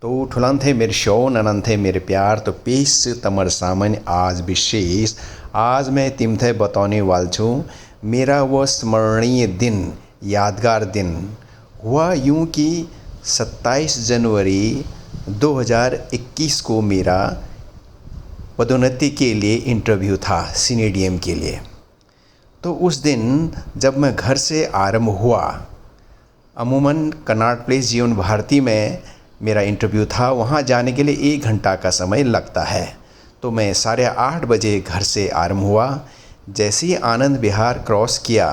तो ठुलंथे मेरे शो ननंथे मेरे प्यार तो पेश तमर सामन आज विशेष आज मैं तिमथे बताने वाल छूँ मेरा वो स्मरणीय दिन यादगार दिन हुआ यूं कि 27 जनवरी 2021 को मेरा पदोन्नति के लिए इंटरव्यू था सीनेडियम के लिए। तो उस दिन जब मैं घर से आरंभ हुआ, अमूमन कनॉट प्लेस जीवन भारती में मेरा इंटरव्यू था, वहाँ जाने के लिए 1 घंटा का समय लगता है। तो मैं 8:30 बजे घर से आरंभ हुआ। जैसे ही आनंद विहार क्रॉस किया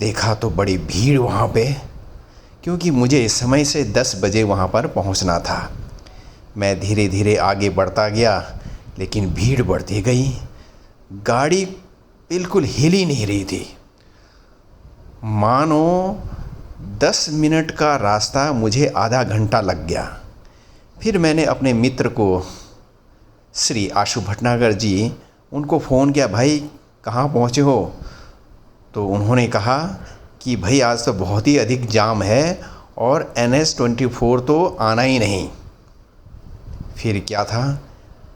देखा तो बड़ी भीड़ वहाँ पे, क्योंकि मुझे समय से 10 बजे वहाँ पर पहुँचना था। मैं धीरे धीरे आगे बढ़ता गया लेकिन भीड़ बढ़ती गई। गाड़ी बिल्कुल हिल ही नहीं रही थी। मानो 10 मिनट का रास्ता मुझे आधा घंटा लग गया। फिर मैंने अपने मित्र को श्री आशु भटनागर जी उनको फ़ोन किया, भाई कहाँ पहुँचे हो? तो उन्होंने कहा कि भाई आज तो बहुत ही अधिक जाम है और NH-24 तो आना ही नहीं। फिर क्या था,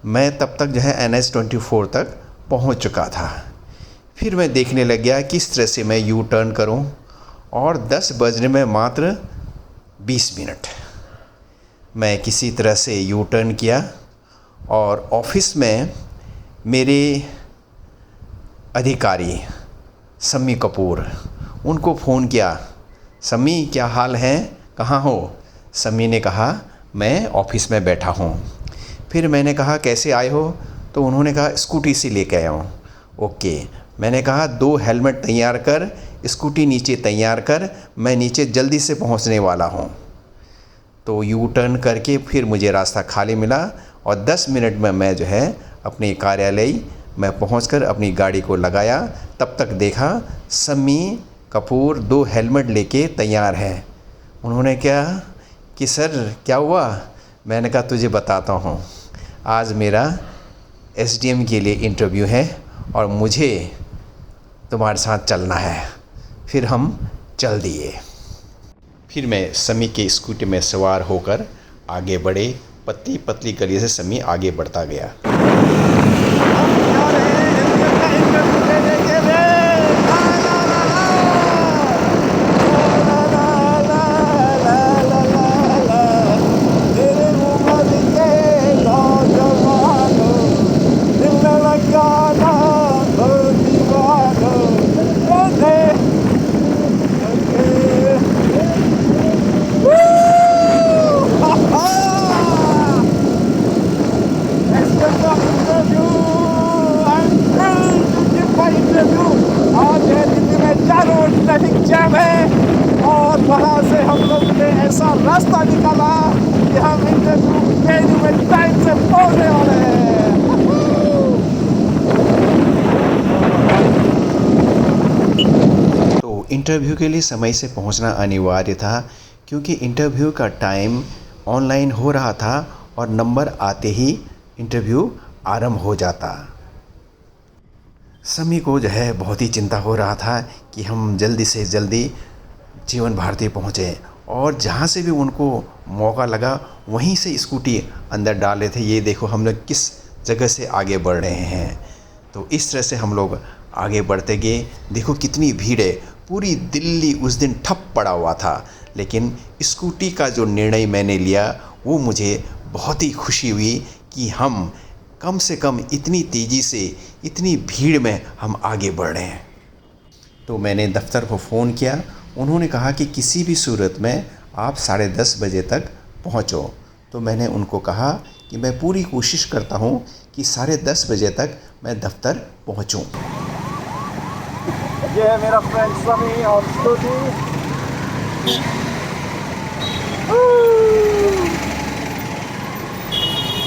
मैं तब तक NH-24 तक पहुंच चुका था। फिर मैं देखने लग गया किस तरह से मैं यू टर्न करूं और 10 बजने में मात्र 20 मिनट मैं किसी तरह से यू टर्न किया और ऑफिस में मेरे अधिकारी सम्मी कपूर उनको फ़ोन किया, सम्मी क्या हाल है, कहाँ हो? सम्मी ने कहा मैं ऑफिस में बैठा हूँ। फिर मैंने कहा कैसे आए हो? तो उन्होंने कहा स्कूटी से लेके आया हूँ। ओके, मैंने कहा 2 हेलमेट तैयार कर, स्कूटी नीचे तैयार कर, मैं नीचे जल्दी से पहुँचने वाला हूँ। तो यू टर्न करके फिर मुझे रास्ता खाली मिला और 10 मिनट में मैं अपने कार्यालय मैं पहुंचकर अपनी गाड़ी को लगाया। तब तक देखा सम्मी कपूर 2 हेलमेट लेके तैयार है। उन्होंने क्या कि सर क्या हुआ? मैंने कहा तुझे बताता हूँ, आज मेरा SDM के लिए इंटरव्यू है और मुझे तुम्हारे साथ चलना है। फिर हम चल दिए। फिर मैं सम्मी के स्कूटी में सवार होकर आगे बढ़े। पतली पतली गली से सम्मी आगे बढ़ता गया। और वहाँ से हम लोग ने ऐसा रास्ता निकाला कि हम इंटरव्यू में टाइम से पहुँचने वाले हैं। तो इंटरव्यू के लिए समय से पहुंचना अनिवार्य था, क्योंकि इंटरव्यू का टाइम ऑनलाइन हो रहा था और नंबर आते ही इंटरव्यू आरंभ हो जाता। समी को बहुत ही चिंता हो रहा था कि हम जल्दी से जल्दी जीवन भारती पहुँचे और जहाँ से भी उनको मौका लगा वहीं से स्कूटी अंदर डाल रहे थे। ये देखो हम लोग किस जगह से आगे बढ़ रहे हैं। तो इस तरह से हम लोग आगे बढ़ते गए। देखो कितनी भीड़ है, पूरी दिल्ली उस दिन ठप पड़ा हुआ था। लेकिन स्कूटी का जो निर्णय मैंने लिया वो मुझे बहुत ही खुशी हुई कि हम कम से कम इतनी तेज़ी से इतनी भीड़ में हम आगे बढ़ रहे हैं। तो मैंने दफ्तर को फ़ोन किया। उन्होंने कहा कि किसी भी सूरत में आप 10:30 बजे तक पहुँचो। तो मैंने उनको कहा कि मैं पूरी कोशिश करता हूँ कि 10:30 बजे तक मैं दफ्तर पहुँचूँ। ये है मेरा फ्रेंड समी और scooty.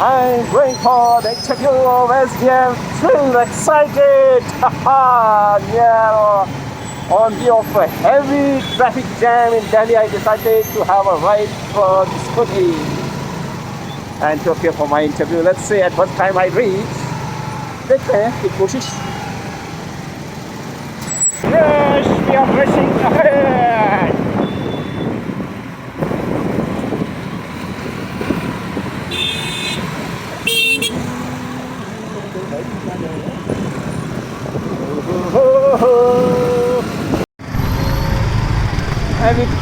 I'm going for the interview of SDM. Thrilled, excited. Yeah. On the of a heavy traffic jam in Delhi, I decided to have a ride for the scooty and to appear for my interview. Let's see at what time I reach. देखते हैं कि कोशिश। Yes, we are racing ahead.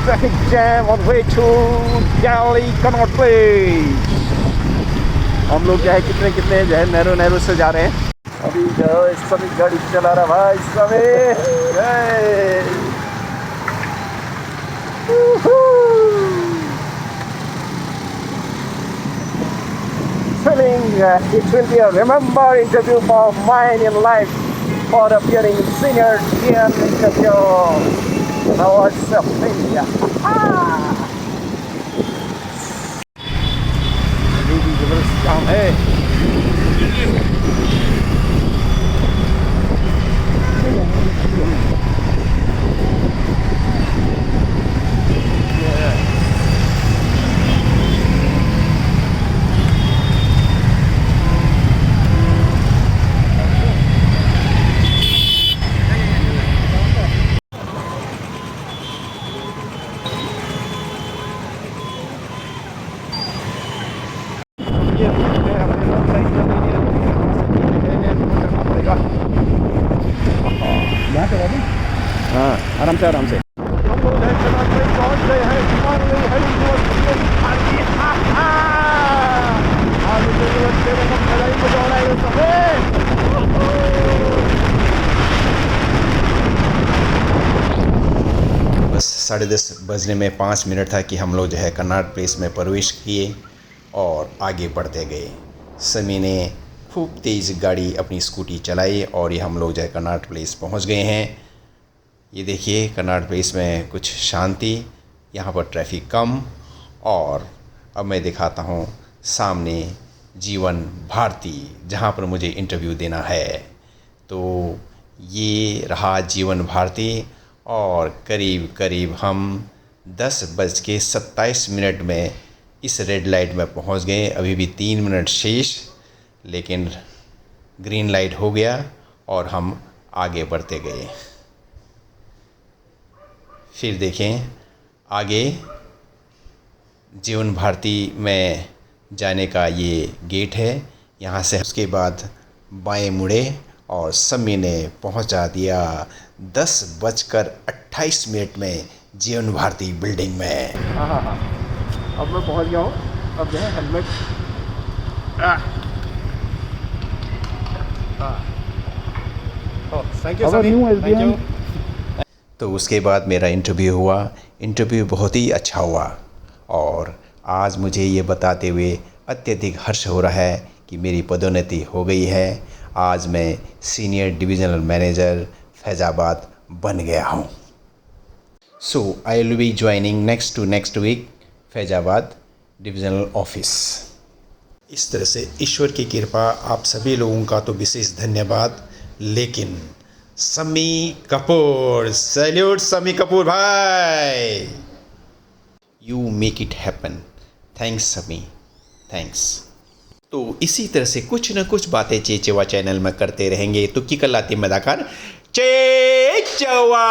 traffic jam on way to Delhi Connaught Place. हम लोग जो है कितने जो है नैरो से जा रहे हैं. अभी जो है सभी गाड़ी चला रहा भाई सभी. Feeling it will be a remember interview of mine in life for appearing in senior TN interview. Awards of India. अभी भी जबरदस्त काम है. हाँ आराम से आराम से. हम लोग पहुँच गए हैं. बस 10:30 बजने में 5 मिनट था कि हम लोग जो है कन्नाट प्लेस में प्रवेश किए और आगे बढ़ते गए. समी ने खूब तेज़ गाड़ी अपनी स्कूटी चलाई और ये हम लोग जो है कन्नाट प्लेस पहुंच गए हैं. ये देखिए कन्नाट प्लेस में कुछ शांति, यहाँ पर ट्रैफिक कम. और अब मैं दिखाता हूँ सामने जीवन भारती जहाँ पर मुझे इंटरव्यू देना है. तो ये रहा जीवन भारती और करीब करीब हम 10:27 में इस रेड लाइट में पहुंच गए. अभी भी 3 मिनट शेष, लेकिन ग्रीन लाइट हो गया और हम आगे बढ़ते गए. फिर देखें आगे जीवन भारती में जाने का ये गेट है. यहाँ से उसके बाद बाएं मुड़े और समी ने पहुँचा दिया 10:28 में जीवन भारती बिल्डिंग में. हाँ. अब मैं पहुँच गया हूँ. अब जो है हेलमेट थैंक यू समी. Thank you. तो उसके बाद मेरा इंटरव्यू हुआ. इंटरव्यू बहुत ही अच्छा हुआ और आज मुझे ये बताते हुए अत्यधिक हर्ष हो रहा है कि मेरी पदोन्नति हो गई है. आज मैं सीनियर डिविजनल मैनेजर फैज़ाबाद बन गया हूँ. So I will be joining next week Faizabad divisional office. इस तरह से ईश्वर की कृपा आप सभी लोगों का तो विशेष धन्यवाद. लेकिन समी कपूर, सैल्यूट समी कपूर भाई, you make it happen. Thanks समी, थैंक्स. तो इसी तरह से कुछ न कुछ बातें चेचवा चैनल में करते रहेंगे. तो की कलाती मदाकार चेचवा.